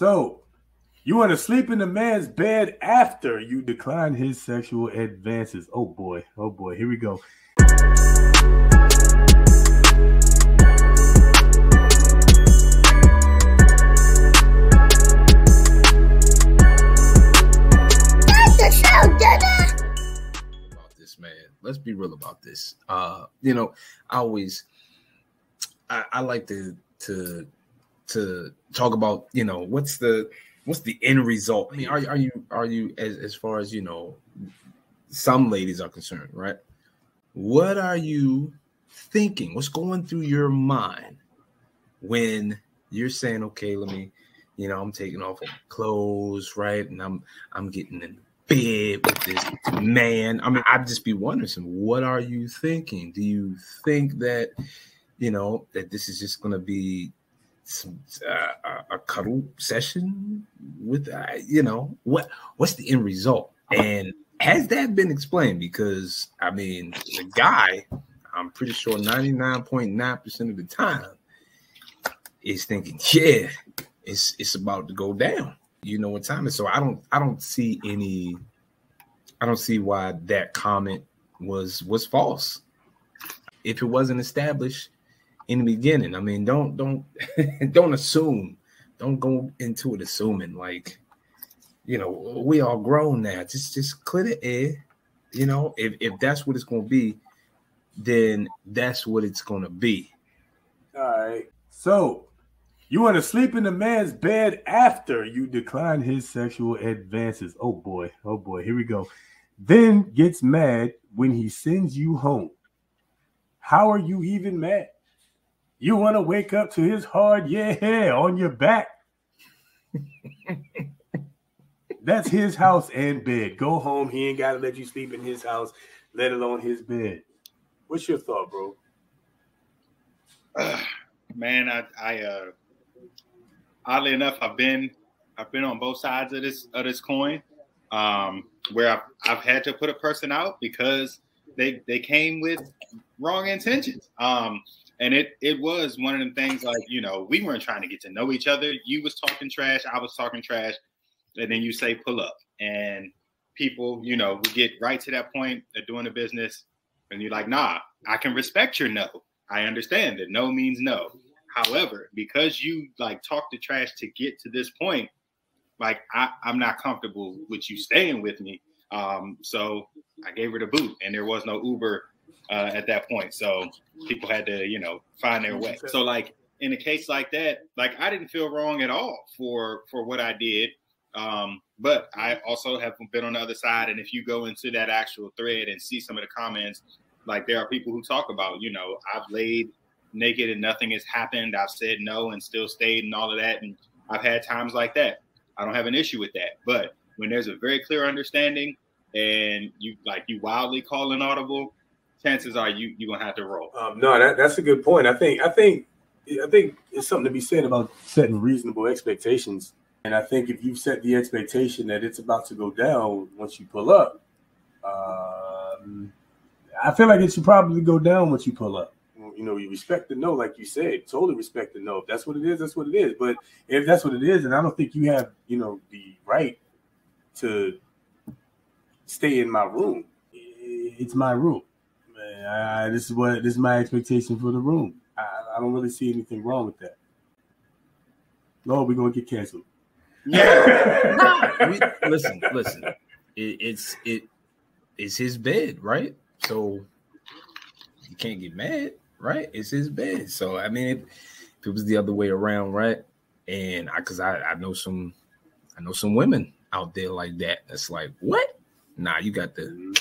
So, you want to sleep in the man's bed after you decline his sexual advances. Oh boy, here we go. About this, man. Let's be real about this. I like to talk about, what's the end result. I mean, are you as far as some ladies are concerned, right? What are you thinking? What's going through your mind when you're saying, okay, let me, I'm taking off all my clothes, right? And I'm getting in bed with this man. I mean, I'd just be wondering, what are you thinking? Do you think that, that this is just going to be a cuddle session with, what's the end result? And has that been explained? Because, I mean, the guy, I'm pretty sure 99.9% of the time is thinking, yeah, it's about to go down. You know what time it is. So I don't see why that comment was false. If it wasn't established in the beginning, I mean, don't assume. Don't go into it assuming like, we all grown now. Just clear the air. If that's what it's gonna be, then that's what it's gonna be. All right. So you want to sleep in the man's bed after you decline his sexual advances. Oh boy, here we go. Then gets mad when he sends you home. How are you even mad? You want to wake up to his hard yeah on your back? That's his house and bed. Go home. He ain't got to let you sleep in his house, let alone his bed. What's your thought, bro? Man, I oddly enough, I've been on both sides of this coin, where I've had to put a person out because they came with wrong intentions. And it was one of them things like, we weren't trying to get to know each other. You was talking trash, I was talking trash, and then you say pull up, and people, we get right to that point of doing the business, and you're like, nah, I can respect your no. I understand that no means no. However, because you talk the trash to get to this point, I'm not comfortable with you staying with me. So I gave her the boot, and there was no Uber at that point. So people had to, find their way. So in a case like that, I didn't feel wrong at all for what I did. But I also have been on the other side. And if you go into that actual thread and see some of the comments, there are people who talk about, I've laid naked and nothing has happened. I've said no and still stayed and all of that. And I've had times like that. I don't have an issue with that. But when there's a very clear understanding and you wildly call an audible, chances are you're gonna have to roll. No, that's a good point. I think it's something to be said about setting reasonable expectations. And I think if you set the expectation that it's about to go down once you pull up, I feel like it should probably go down once you pull up. You respect the no, like you said. Totally respect the no. If that's what it is, that's what it is. But if that's what it is, then I don't think you have, the right to stay in my room. It's my room. This is my expectation for the room. I don't really see anything wrong with that. No, we're gonna get canceled. Yeah. Listen. It's his bed, right? So you can't get mad, right? It's his bed. So I mean, if it was the other way around, right? And I know some women out there like that. That's like, what? Nah, you got to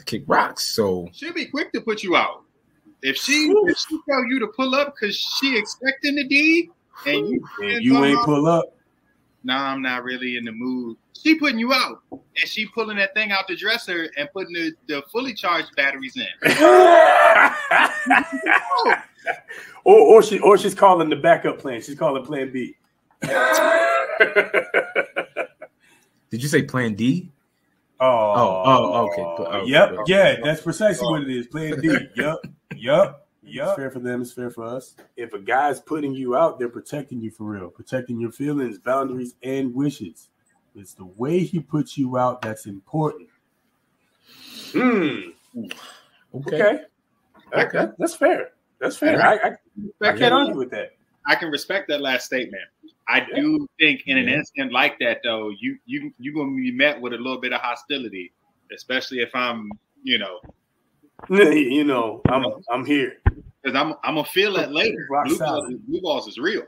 kick rocks. So she'll be quick to put you out. If she tell you to pull up because she expecting the deed and you ain't pull up. Nah, I'm not really in the mood. She putting you out, and she pulling that thing out the dresser and putting the fully charged batteries in. or she's calling the backup plan. She's calling Plan B. Did you say Plan D? Oh, okay. Yep. Yeah, that's precisely what it is. Plan D. Yep. Yeah, it's fair for them. It's fair for us. If a guy's putting you out, they're protecting you for real, protecting your feelings, boundaries, and wishes. It's the way he puts you out that's important. Okay. That's fair. That's fair. I can't argue with that. I can respect that last statement. I do think in an instant like that, though, you're gonna be met with a little bit of hostility, especially if I'm, I'm here because I'm gonna feel that later. Blue balls is real.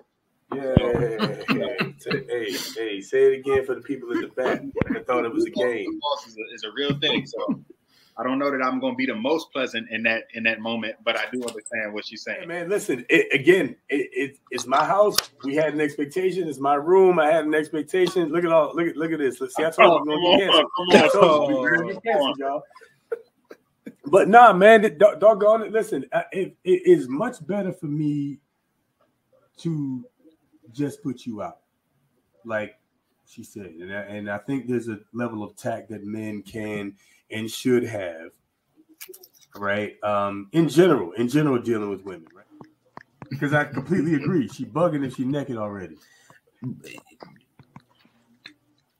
Yeah. Hey, say it again for the people in the back that thought it was a game. Blue balls is a real thing. So I don't know that I'm going to be the most pleasant in that moment, but I do understand what she's saying. Hey man, listen. It's my house. We had an expectation. It's my room. I had an expectation. Look at this. Let's see. I told you we're gonna get canceled, y'all. But nah, man, doggone it. Listen, it is much better for me to just put you out, like she said, and I think there's a level of tact that men can and should have, right? In general, dealing with women, right? Because I completely agree. She bugging if she naked already.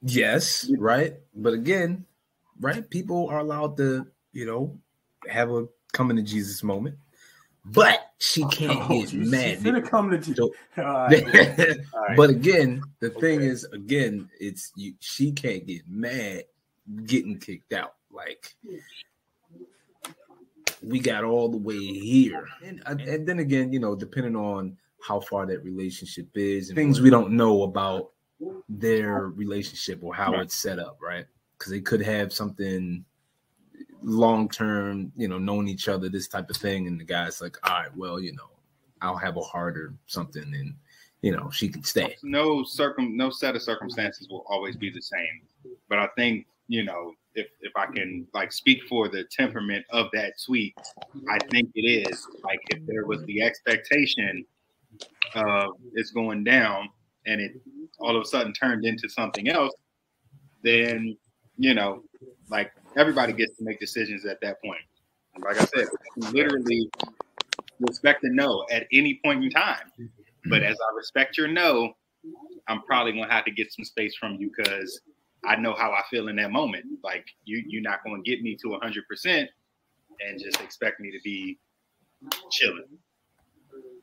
Yes, right. But again, right? People are allowed to, have a coming to Jesus moment. But she can't get mad. She's gonna come to Jesus. All right. But again, the thing is, it's you. She can't get mad getting kicked out. Like we got all the way here, and then again, depending on how far that relationship is, and things we don't know about their relationship or how it's set up, right? Because they could have something long term, knowing each other, this type of thing, and the guy's like, all right, well, I'll have a heart or something, and she can stay. No set of circumstances will always be the same, but I think if I can speak for the temperament of that tweet, I think it is like if there was the expectation of it's going down and it all of a sudden turned into something else, then everybody gets to make decisions at that point. Like I said, literally respect a no at any point in time. But as I respect your no, I'm probably gonna have to get some space from you because I know how I feel in that moment. Like you're not gonna get me to 100% and just expect me to be chilling.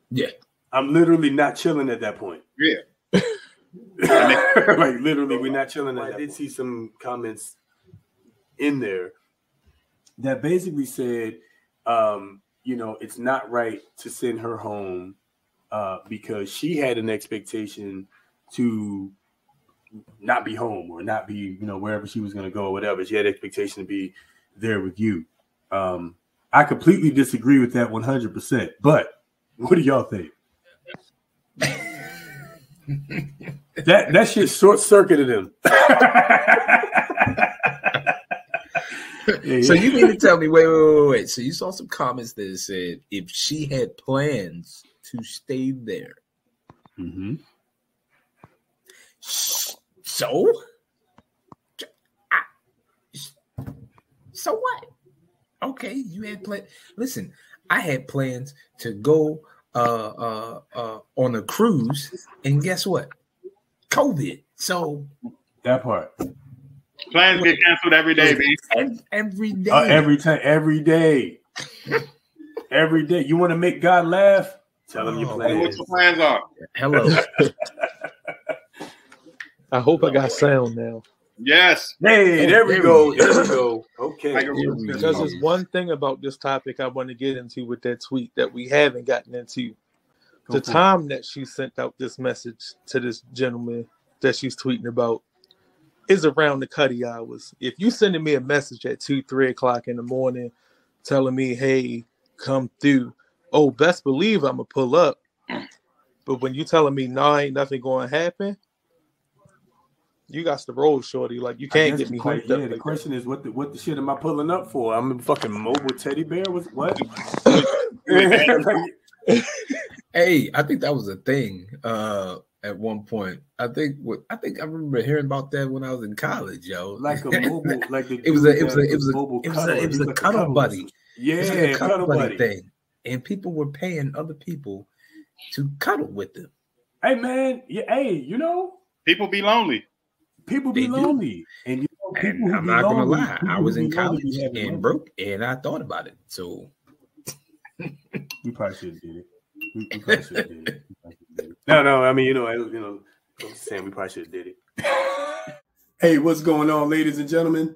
Yeah, I'm literally not chilling at that point. Yeah, like literally, we're not chilling. I did see some comments in there that basically said, it's not right to send her home because she had an expectation to not be home or not be, wherever she was going to go or whatever. She had expectation to be there with you. I completely disagree with that 100%. But what do y'all think? that shit short circuited him. So you mean to tell me, wait. So you saw some comments that said if she had plans to stay there. Mm-hmm. So what? Okay, you had plans. Listen, I had plans to go on a cruise, and guess what? COVID. So that part. Plans get canceled every day, baby. Every day. Every time, every day. Every day. You want to make God laugh? Tell him your plans. What your plans are. Hello. I hope I got sound now. Yes. Hey, there we go. There we go. Okay. Because there's one thing about this topic I want to get into with that tweet that we haven't gotten into. The time that she sent out this message to this gentleman that she's tweeting about is around the cutty hours. If you sending me a message at 2-3 o'clock in the morning telling me, hey, come through, best believe I'm gonna pull up. But when you telling me ain't nothing gonna happen, you got to roll, shorty. Like you can't get me hyped up. The question is, what the shit am I pulling up for? I'm a fucking mobile teddy bear with what? Hey, I think that was a thing at one point. I think I remember hearing about that when I was in college, yo. Like a mobile, like it was a cuddle buddy. Yeah, cuddle buddy thing. and people were paying other people to cuddle with them. Hey man, yeah, hey, you know, people be lonely. People be lonely, and you know, people and I'm not gonna lie, I was in college and broke, and I thought about it. So we probably should have did it. We probably should have did it. No, I mean, you know, I'm saying we probably should have did it. Hey, what's going on, ladies and gentlemen?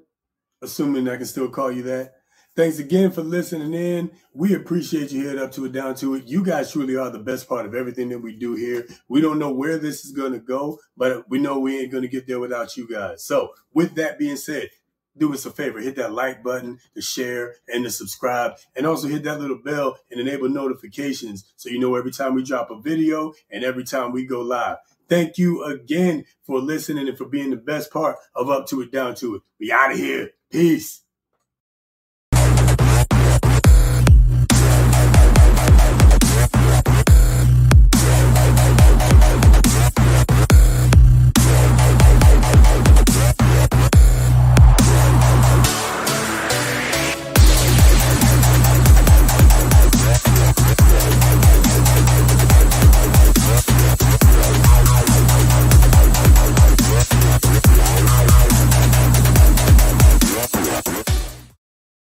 Assuming I can still call you that. Thanks again for listening in. We appreciate you here at Up to It, Down to It. You guys truly are the best part of everything that we do here. We don't know where this is going to go, but we know we ain't going to get there without you guys. So with that being said, do us a favor. Hit that like button, the share, and the subscribe. And also hit that little bell and enable notifications so you know every time we drop a video and every time we go live. Thank you again for listening and for being the best part of Up to It, Down to It. We out of here. Peace.